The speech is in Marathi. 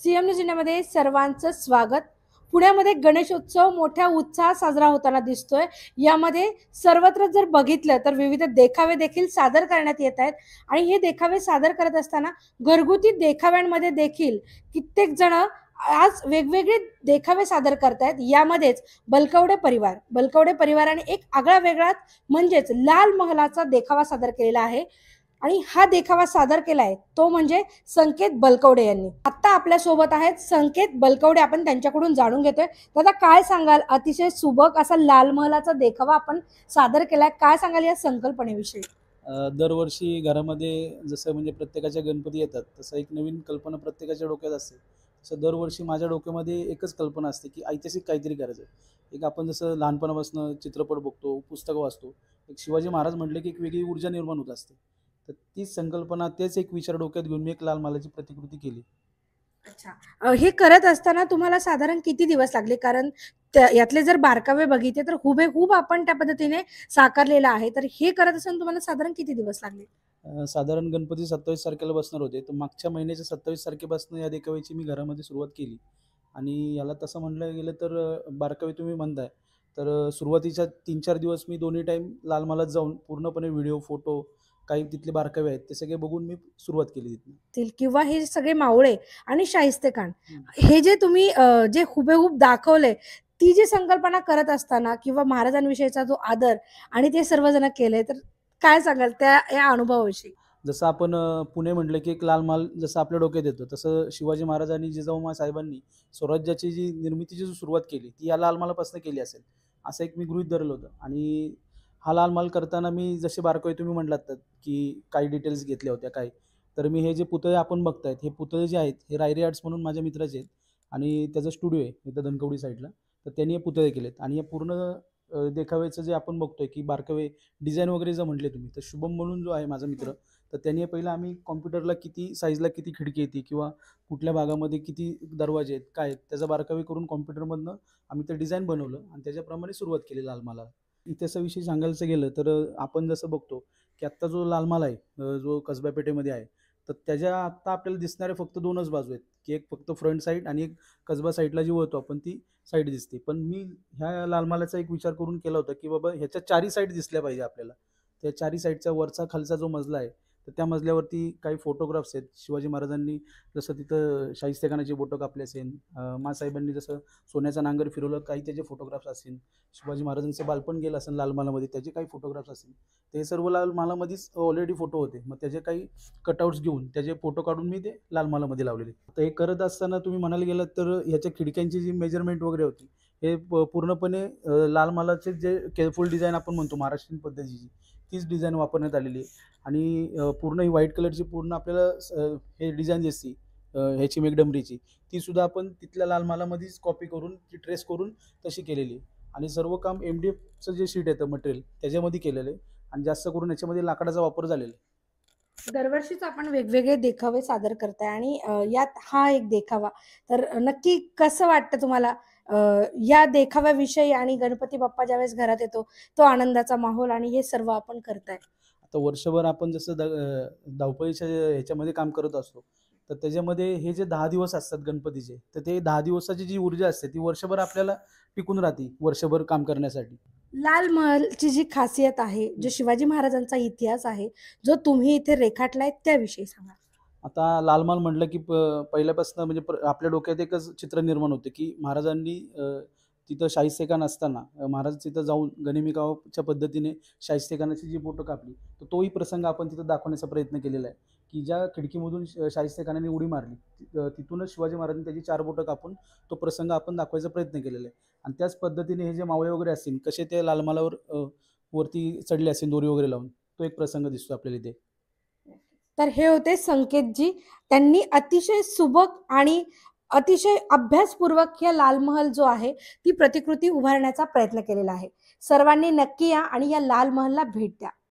सीएम न्यूज इंडियामध्ये सर्वांचं स्वागत। पुण्यामध्ये गणेशोत्सव मोठ्या उत्साहात साजरा होताना दिसतोय। यामध्ये सर्वत्र जर बघितलं तर विविध देखावे देखील सादर करण्यात येत आहेत आणि हे देखावे सादर करत असताना घरगुती देखाव्यांमध्ये देखील कित्येक जण आज वेगवेगळे देखावे सादर करतायत। यामध्येच बलकवडे परिवाराने एक आगळा वेगळाच म्हणजेच लाल महालाचा देखावा सादर केलेला आहे आणि हा देखावा सादर केलाय तो म्हणजे संकेत बलकवडे यांनी। आता आपल्या सोबत आहेत संकेत बलकवडे, आपण त्यांच्याकडून जाणून घेतोय। दादा काय सांगाल, अतिशय सुबक असा लाल महालाचा देखावा आपण सादर केलाय, काय सांगाल या संकल्पनेविषयी? दरवर्षी घरामध्ये जसं म्हणजे प्रत्येकाच्या गणपती येतात तसं एक नवीन कल्पना प्रत्येकाच्या डोक्यात असते। तसं दरवर्षी माझ्या डोक्यामध्ये एकच कल्पना असते की ऐतिहासिक काहीतरी करायचं आहे। एक आपण जसं लहानपणापासून चित्रपट बघतो, पुस्तकं वाचतो, एक शिवाजी महाराज म्हटले की एक वेगळी ऊर्जा निर्माण होत असते। तर तीच संकल्पना, तेच एक विचार डोक्यात घेऊन मी एक लाल महालाची प्रतिकृती केली। अच्छा, हे करत असताना तुम्हाला साधारण किती दिवस लागले? कारण यातले जर बारकावे बघितले तर हुबेहूब आपण त्या पद्धतीने साकारलेला आहे, तर हे करत असताना तुम्हाला साधारण किती दिवस लागले? साधारण गणपती 27 तारखेला बसणार होते, तर मागच्या महिन्याच्या 27 तारखेपासून या देखाव्याची मी घरामध्ये सुरुवात केली। आणि याला तसं म्हटलं गेलं तर बारकावे तुम्ही म्हणताय, तर सुरुवातीच्या 3-4 दिवस मी दोन्ही टाईम लाल महालात जाऊन पूर्णपणे व्हिडिओ, फोटो, काही तिथले बारकावे आहेत ते सगळे बघून मी सुरुवात केली तिथनं। किंवा हे सगळे मावळे आणि शाहिस्ते खान, हे जे तुम्ही जे हुबेहूब दाखवले, ती जी संकल्पना करत असताना किंवा महाराजांविषयीचा जो आदर आणि ते सर्वजण केले, तर काय सांगाल त्या या अनुभवाविषयी? जसं आपण पुणे म्हटलं की एक लाल महाल जसं आपल्या डोक्यात येतं, तसं शिवाजी महाराजांनी, जिजाऊ साहेबांनी स्वराज्याची जी निर्मितीची सुरुवात केली ती या लाल महालापासून केली असेल, असं एक मी गृहीत धरलं होतं। आणि हा लाल महाल करताना मी जसे बारकावे तुम्ही म्हटलात तर की काही डिटेल्स घेतल्या होत्या काही, तर मी हे जे पुतळे आपण बघतायत, हे पुतळे जे आहेत हे रायरी आर्ट्स म्हणून माझ्या मित्राचे आहेत आणि त्याचा स्टुडिओ आहे इथं धनकवडी साईडला। तर त्यांनी हे पुतळे केलेत आणि या पूर्ण देखाव्याचं जे आपण बघतोय की बारकावे डिझाईन वगैरे जर म्हटले तुम्ही, तर शुभम म्हणून जो आहे माझा मित्र, तर त्यांनी पहिलं आम्ही कॉम्प्युटरला किती साईजला किती खिडकी येते किंवा कुठल्या भागामध्ये किती दरवाजे आहेत, काय आहेत, त्याचा बारकावे करून कॉम्प्युटरमधनं आम्ही ते डिझाईन बनवलं आणि त्याच्याप्रमाणे सुरुवात केली लाल महालाला। इतिहासाविषयी सांगायचं गेलं तर आपण जसं बघतो की आत्ता जो लाल महाल आहे, जो कसबा पेठेमध्ये आहे, तर त्याच्या आत्ता आपल्याला दिसणाऱ्या फक्त 2च बाजू आहेत, की एक फक्त फ्रंट साईड आणि एक कसबा साईडला जी वळतो आपण ती साईड दिसते। पण मी ह्या लाल महालाचा एक विचार करून केला होता की बाबा ह्याच्या चारही साईड दिसल्या पाहिजे आपल्याला। त्या चारही साईडचा वरचा खालचा जो मजला आहे, तर त्या मजल्यावरती काही फोटोग्राफ्स आहेत। शिवाजी महाराजांनी जसं तिथं शाहिस्ते खानाची बोटं कापली असेल, माँसाहेबांनी जसं सोन्याचा नांगर फिरवलं, काही त्याचे फोटोग्राफ्स असतील, शिवाजी महाराजांचं बालपण गेलं असेल लाल महालामध्ये, त्याचे काही फोटोग्राफ्स असतील, ते सर्व लाल महालामध्येच ऑलरेडी फोटो होते। मग त्याचे काही कटआउट्स घेऊन त्याचे फोटो काढून मी ते लाल महालामध्ये लावलेले। तर हे करत असताना तुम्ही म्हणायला गेलात तर ह्याच्या खिडक्यांची जी मेजरमेंट वगैरे होती, हे पूर्णपणे लाल महालाचे जे केअरफुल डिझाईन आपण म्हणतो महाराष्ट्रीयन पद्धतीची, तीच डिझाईन वापरण्यात आलेली आहे। आणि पूर्ण ही व्हाईट कलरची पूर्ण आपल्याला हे डिझाईन जी असते ह्याची मेघडंबरीची, ती सुद्धा आपण तिथल्या लाल महालामध्येच कॉपी करून ती ट्रेस करून तशी केलेली आहे। आणि सर्व काम MDFचं जे शीट येतं मटेरियल त्याच्यामध्ये केलेलं आहे आणि जास्त करून याच्यामध्ये लाकडाचा वापर झालेला आहे। दरवर्षीच आपण वेगवेगळे देखावे सादर करताय आणि यात हा एक देखावा, तर नक्की कसं वाटतं तुम्हाला या देखाव्याविषयी? आणि गणपती बाप्पा ज्यावेळेस घरात येतो तो आनंदाचा माहोल आणि हे सर्व आपण करताय। आता वर्षभर आपण जसं धावपळीच्या ह्याच्यामध्ये काम करत असतो, तर त्याच्यामध्ये हे जे 10 दिवस असतात गणपतीचे, तर ते 10 दिवसाची जी ऊर्जा असते ती वर्षभर आपल्याला टिकून राहते, वर्षभर काम करण्यासाठी। लाल महलची जी खासियत आहे, जो शिवाजी महाराजांचा इतिहास आहे, जो तुम्ही इथे रेखाटलाय त्याविषयी सांगा? आता लाल महाल म्हटलं की पहिल्यापासून म्हणजे आपल्या डोक्यात एकच चित्र निर्माण होतं की महाराजांनी तिथं शाहिस्ते खान असताना महाराज तिथं जाऊन गनिमी कावाच्या पद्धतीने शाहिस्ते खानाची जी बोटं कापली, तर तोही प्रसंग आपण तिथं दाखवण्याचा प्रयत्न केलेला आहे। की ज्या खिडकीमधून शाहिस्ते खानाने उडी मारली, तिथूनच शिवाजी महाराजांनी त्याची 4 बोटं कापून तो प्रसंग आपण दाखवायचा प्रयत्न केलेला आहे। आणि त्याच पद्धतीने हे जे मावळे वगैरे असतील, कसे ते लाल महालावर वरती चढले असतील दोरी वगैरे लावून, तो एक प्रसंग दिसतो आपल्याला इथे। तर हे होते संकेतजी, त्यांनी अतिशय सुबक आणि अतिशय अभ्यासपूर्वक या लाल महल जो आहे ती प्रतिकृती उभारण्याचा प्रयत्न केलेला आहे। सर्वांनी नक्की या आणि या लाल महलला भेट द्या।